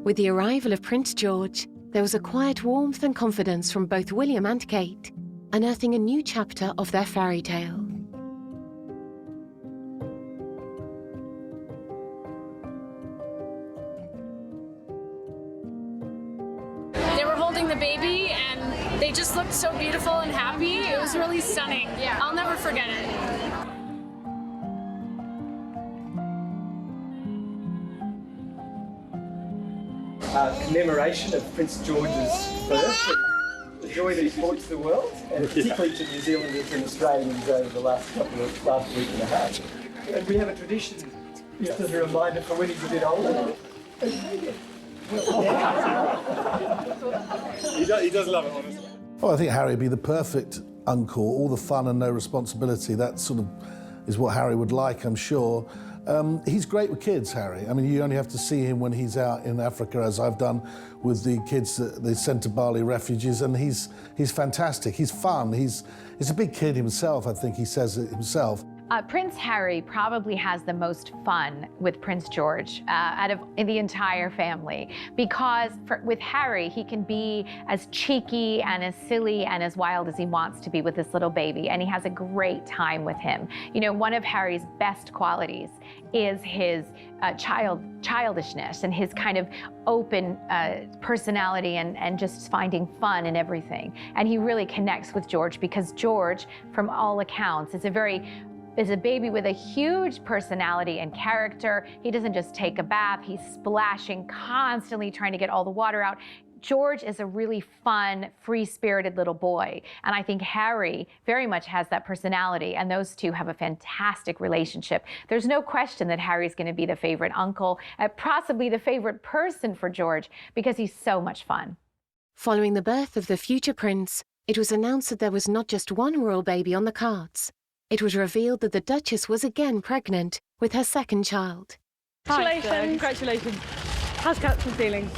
With the arrival of Prince George, there was a quiet warmth and confidence from both William and Kate, unearthing a new chapter of their fairy tale. They were holding the baby and they just looked so beautiful and happy. It was really stunning. Yeah. I'll never forget it. Commemoration of Prince George's birth, the joy that he brought to the world, and particularly to New Zealanders and Australians over the last week and a half. And we have a tradition, just as a reminder for when he's a bit older. He does love it, honestly. Well, I think Harry would be the perfect uncle, all the fun and no responsibility. That sort of is what Harry would like, I'm sure. He's great with kids, Harry. I mean, you only have to see him when he's out in Africa, as I've done with the kids that they sent to Bali refugees, and he's fantastic. He's fun. He's a big kid himself, I think he says it himself. Prince Harry probably has the most fun with Prince George out of the entire family, because with Harry, he can be as cheeky and as silly and as wild as he wants to be with this little baby, and he has a great time with him. You know, one of Harry's best qualities is his childishness and his kind of open personality and just finding fun in everything. And he really connects with George, because George, from all accounts, is a baby with a huge personality and character. He doesn't just take a bath, he's splashing, constantly trying to get all the water out. George is a really fun, free-spirited little boy. And I think Harry very much has that personality, and those two have a fantastic relationship. There's no question that Harry's going to be the favorite uncle, possibly the favorite person for George, because he's so much fun. Following the birth of the future prince, it was announced that there was not just one royal baby on the cards. It was revealed that the Duchess was again pregnant with her second child. Congratulations. Congratulations. How's Catherine feeling?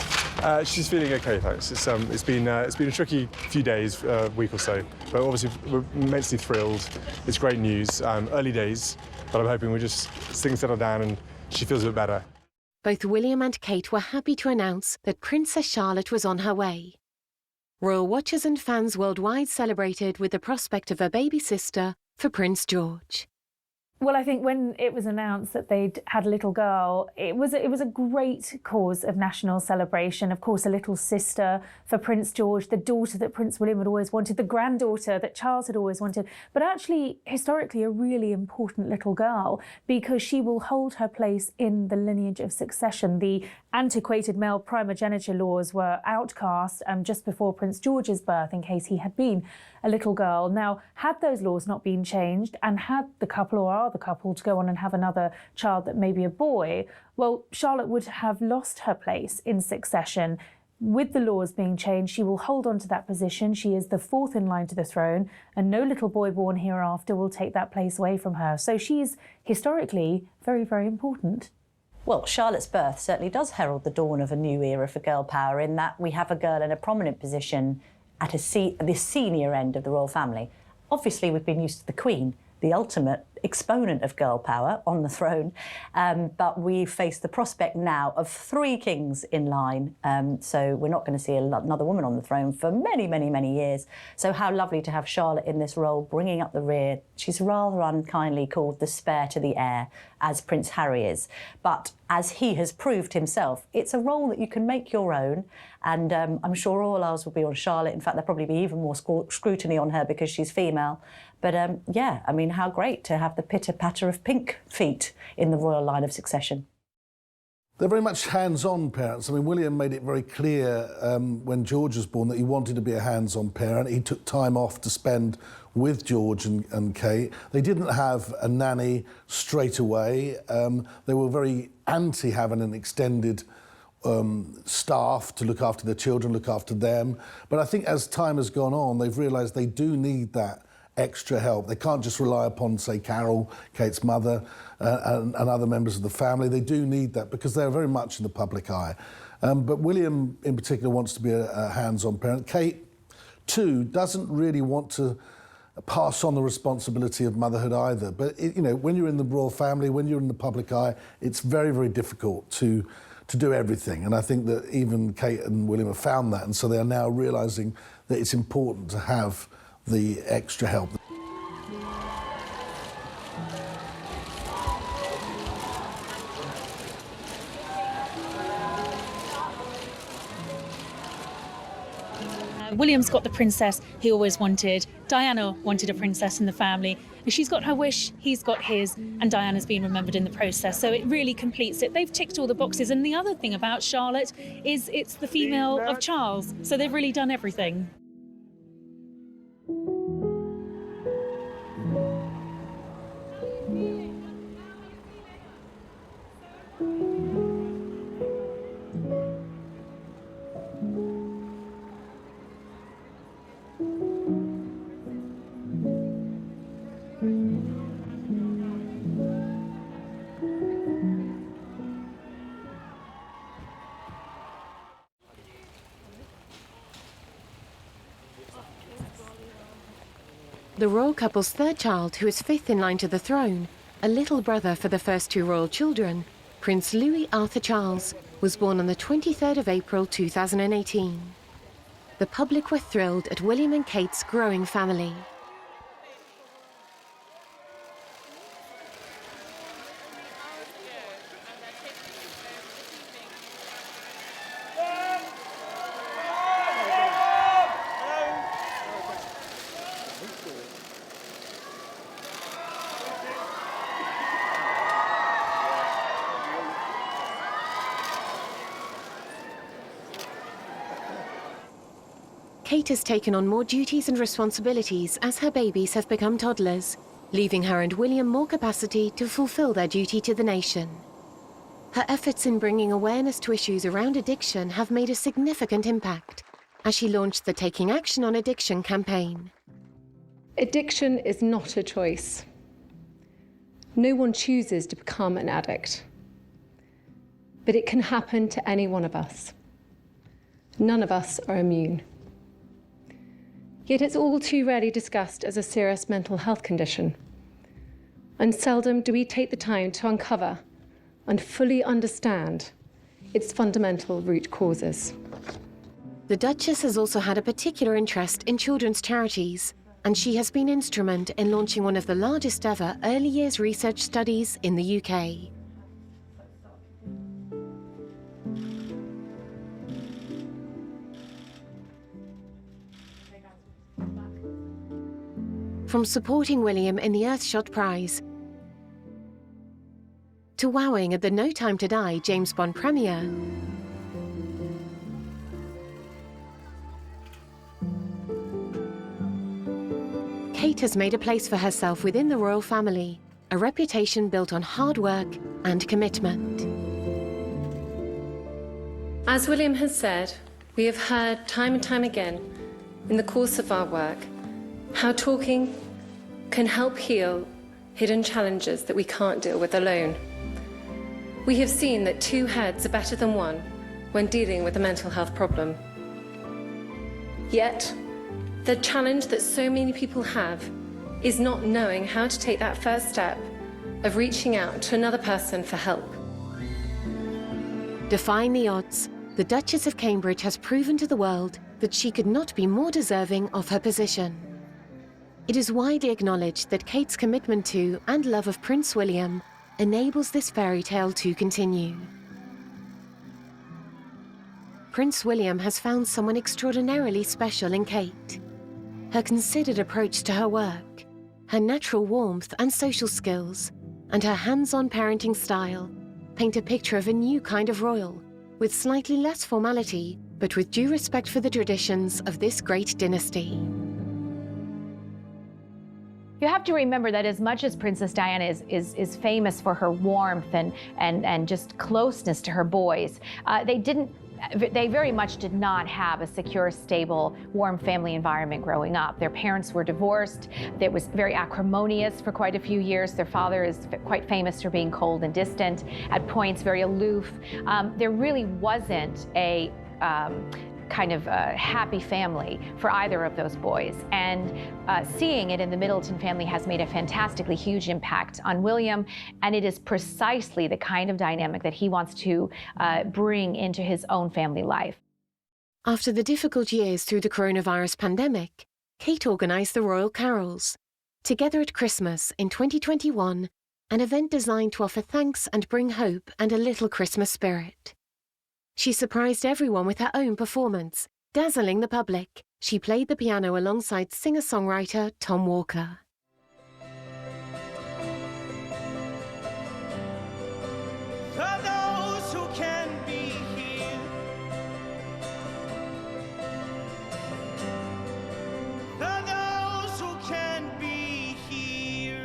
She's feeling okay, thanks. It's been a tricky few days, week or so, but obviously we're immensely thrilled. It's great news. Early days, but I'm hoping things settle down and she feels a bit better. Both William and Kate were happy to announce that Princess Charlotte was on her way. Royal watchers and fans worldwide celebrated with the prospect of a baby sister for Prince George. Well, I think when it was announced that they'd had a little girl, it was a great cause of national celebration. Of course, a little sister for Prince George, the daughter that Prince William had always wanted, the granddaughter that Charles had always wanted, but actually, historically, a really important little girl, because she will hold her place in the lineage of succession. The antiquated male primogeniture laws were outcast just before Prince George's birth, in case he had been a little girl. Now, had those laws not been changed, and had the couple or are the couple to go on and have another child that may be a boy, well, Charlotte would have lost her place in succession. With the laws being changed, she will hold on to that position. She is the fourth in line to the throne, and no little boy born hereafter will take that place away from her. So she's historically very, very important. Well, Charlotte's birth certainly does herald the dawn of a new era for girl power, in that we have a girl in a prominent position at the senior end of the royal family. Obviously, we've been used to the Queen, the ultimate exponent of girl power on the throne, but we face the prospect now of 3 kings in line, so we're not going to see another woman on the throne for many, many, many years. So how lovely to have Charlotte in this role, bringing up the rear. She's rather unkindly called the spare to the heir, as Prince Harry is, but as he has proved himself, it's a role that you can make your own, and I'm sure all eyes will be on Charlotte. In fact, there'll probably be even more scrutiny on her because she's female. But yeah, I mean, how great to have the pitter-patter of pink feet in the royal line of succession. They're very much hands-on parents. I mean, William made it very clear when George was born that he wanted to be a hands-on parent. He took time off to spend with George and Kate. They didn't have a nanny straight away. They were very anti having an extended staff to look after their children, look after them. But I think as time has gone on, they've realised they do need that extra help. They can't just rely upon, say, Carol, Kate's mother, and other members of the family. They do need that because they're very much in the public eye. But William, in particular, wants to be a hands-on parent. Kate, too, doesn't really want to pass on the responsibility of motherhood either. But, you know, when you're in the royal family, when you're in the public eye, it's very, very difficult to do everything. And I think that even Kate and William have found that, and so they are now realising that it's important to have the extra help. William's got the princess he always wanted. Diana wanted a princess in the family. And she's got her wish, he's got his, and Diana's been remembered in the process. So it really completes it. They've ticked all the boxes. And the other thing about Charlotte is it's the female of Charles. So they've really done everything. The royal couple's third child, who is fifth in line to the throne, a little brother for the first two royal children, Prince Louis Arthur Charles, was born on the 23rd of April 2018. The public were thrilled at William and Kate's growing family. Kate has taken on more duties and responsibilities as her babies have become toddlers, leaving her and William more capacity to fulfill their duty to the nation. Her efforts in bringing awareness to issues around addiction have made a significant impact, as she launched the Taking Action on Addiction campaign. Addiction is not a choice. No one chooses to become an addict. But it can happen to any one of us. None of us are immune. Yet it's all too rarely discussed as a serious mental health condition. And seldom do we take the time to uncover and fully understand its fundamental root causes. The Duchess has also had a particular interest in children's charities, and she has been instrumental in launching one of the largest ever early years research studies in the UK. From supporting William in the Earthshot Prize, to wowing at the No Time to Die James Bond premiere, Kate has made a place for herself within the royal family, a reputation built on hard work and commitment. As William has said, we have heard time and time again in the course of our work how talking can help heal hidden challenges that we can't deal with alone. We have seen that two heads are better than one when dealing with a mental health problem. Yet, the challenge that so many people have is not knowing how to take that first step of reaching out to another person for help. Defying the odds, the Duchess of Cambridge has proven to the world that she could not be more deserving of her position. It is widely acknowledged that Kate's commitment to and love of Prince William enables this fairy tale to continue. Prince William has found someone extraordinarily special in Kate. Her considered approach to her work, her natural warmth and social skills, and her hands-on parenting style paint a picture of a new kind of royal, with slightly less formality, but with due respect for the traditions of this great dynasty. You have to remember that as much as Princess Diana is famous for her warmth and just closeness to her boys, they very much did not have a secure, stable, warm family environment growing up. Their parents were divorced. It was very acrimonious for quite a few years. Their father is quite famous for being cold and distant, at points very aloof. There really wasn't a kind of happy family for either of those boys. And seeing it in the Middleton family has made a fantastically huge impact on William, and it is precisely the kind of dynamic that he wants to bring into his own family life. After the difficult years through the coronavirus pandemic, Kate organised the Royal Carols. Together at Christmas in 2021, an event designed to offer thanks and bring hope and a little Christmas spirit. She surprised everyone with her own performance, dazzling the public. She played the piano alongside singer-songwriter Tom Walker. For those who can be here, for those who can be here.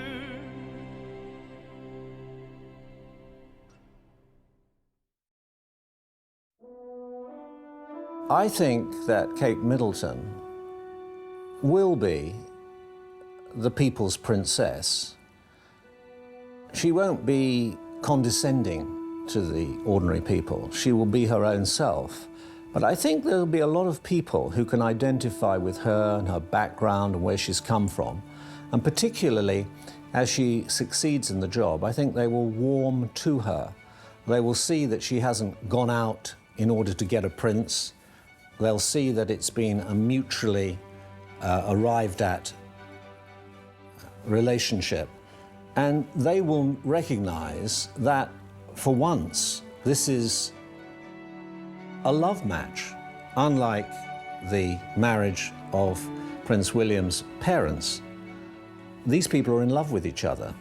I think that Kate Middleton will be the people's princess. She won't be condescending to the ordinary people. She will be her own self. But I think there'll be a lot of people who can identify with her and her background and where she's come from. And particularly as she succeeds in the job, I think they will warm to her. They will see that she hasn't gone out in order to get a prince. They'll see that it's been a mutually arrived at relationship. And they will recognize that, for once, this is a love match, unlike the marriage of Prince William's parents. These people are in love with each other.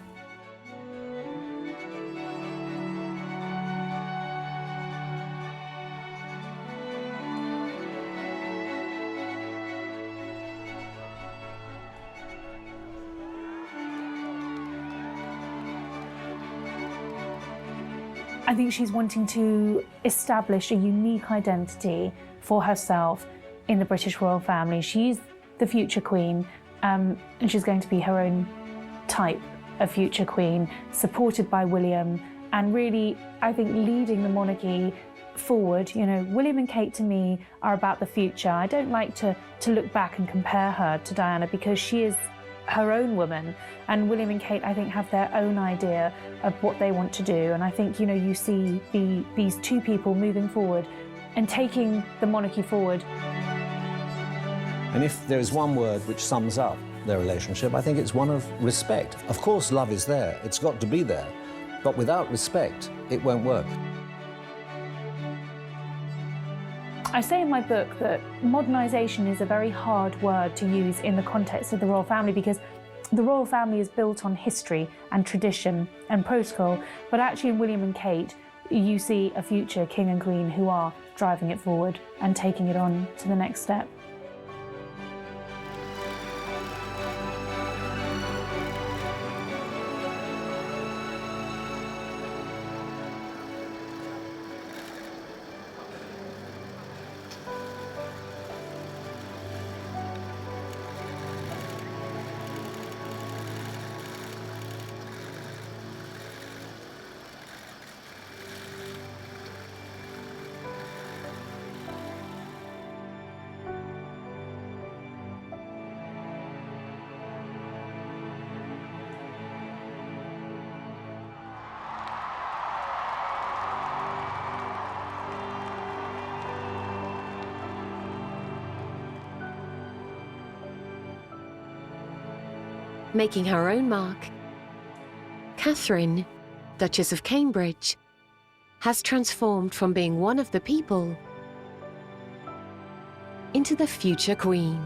I think she's wanting to establish a unique identity for herself in the British royal family. She's the future queen, and she's going to be her own type of future queen, supported by William, and really, I think, leading the monarchy forward. You know, William and Kate, to me, are about the future. I don't like to look back and compare her to Diana, because she is her own woman, and William and Kate, I think, have their own idea of what they want to do. And I think, you know, you see these two people moving forward and taking the monarchy forward. And if there is one word which sums up their relationship, I think it's one of respect. Of course, love is there, it's got to be there, but without respect, it won't work. I say in my book that modernisation is a very hard word to use in the context of the royal family, because the royal family is built on history and tradition and protocol, but actually in William and Kate, you see a future king and queen who are driving it forward and taking it on to the next step. Making her own mark, Catherine, Duchess of Cambridge, has transformed from being one of the people into the future queen.